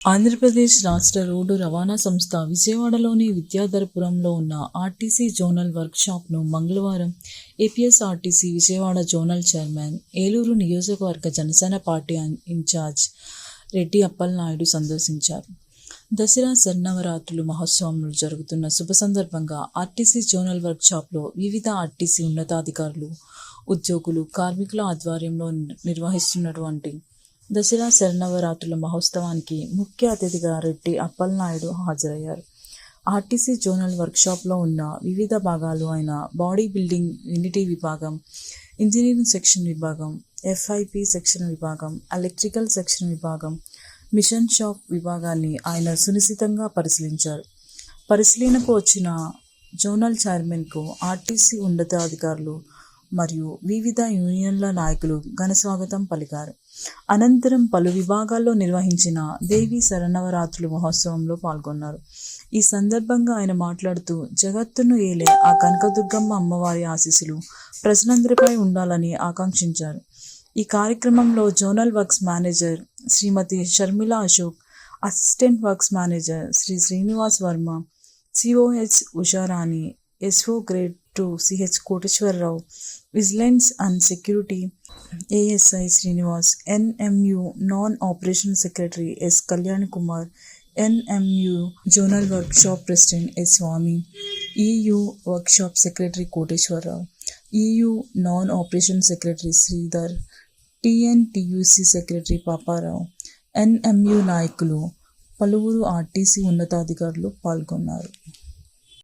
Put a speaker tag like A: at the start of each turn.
A: ఆంధ్రప్రదేశ్ రాష్ట్ర రోడ్డు రవాణా సంస్థ విజయవాడలోని విద్యాధరపురంలో ఉన్న ఆర్టీసీ జోనల్ వర్క్షాప్ను మంగళవారం APSRTC Vijayawada zonal chairman, Eluru నియోజకవర్గ జనసేన పార్టీ ఇన్ఛార్జ్ రెడ్డి అప్పలనాయుడు సందర్శించారు. దసరా శరన్నవరాత్రులు మహోత్సవంలో జరుగుతున్న శుభ సందర్భంగా ఆర్టీసీ జోనల్ వర్క్షాప్లో వివిధ ఆర్టీసీ ఉన్నతాధికారులు, ఉద్యోగులు, కార్మికుల ఆధ్వర్యంలో నిర్వహిస్తున్నటువంటి దసరా శరన్నవరాత్రుల మహోత్సవానికి ముఖ్య అతిథిగా రెడ్డి అప్పలనాయుడు హాజరయ్యారు. ఆర్టీసీ జోనల్ వర్క్షాప్లో ఉన్న వివిధ భాగాలు అయిన బాడీ బిల్డింగ్ యూనిటీ విభాగం, ఇంజనీరింగ్ సెక్షన్ విభాగం, ఎఫ్ఐపి సెక్షన్ విభాగం, ఎలక్ట్రికల్ సెక్షన్ విభాగం, మిషన్ షాప్ విభాగాన్ని ఆయన సునిశితంగా పరిశీలించారు. పరిశీలనకు వచ్చిన జోనల్ చైర్మన్కు ఆర్టీసీ ఉన్నతాధికారులు మరియు వివిధ యూనియన్ల నాయకులు ఘన స్వాగతం పలికారు. అనంతరం పలు విభాగాల్లో నిర్వహించిన దేవీ శరన్నవరాత్రుల మహోత్సవంలో పాల్గొన్నారు. ఈ సందర్భంగా ఆయన మాట్లాడుతూ, జగత్తును ఏలే ఆ కనకదుర్గమ్మ అమ్మవారి ఆశీస్సులు ప్రజలందరిపై ఉండాలని ఆకాంక్షించారు. ఈ కార్యక్రమంలో zonal works manager Shrimati Sharmila Ashok, assistant works manager Shri Srinivas Varma, COH Usharani, SO grade 2 CH Koteswararao, vigilance and security ASI Srinivas, NMU non operation secretary S Kalyan Kumar, NMU zonal workshop president S Swamy, EU workshop secretary Koteswararao, EU non operation secretary Sridhar, TNTUC secretary Paparao, NMU నాయకులు, పలువురు RTC ఉన్నతాధికారులు పాల్గొన్నారు.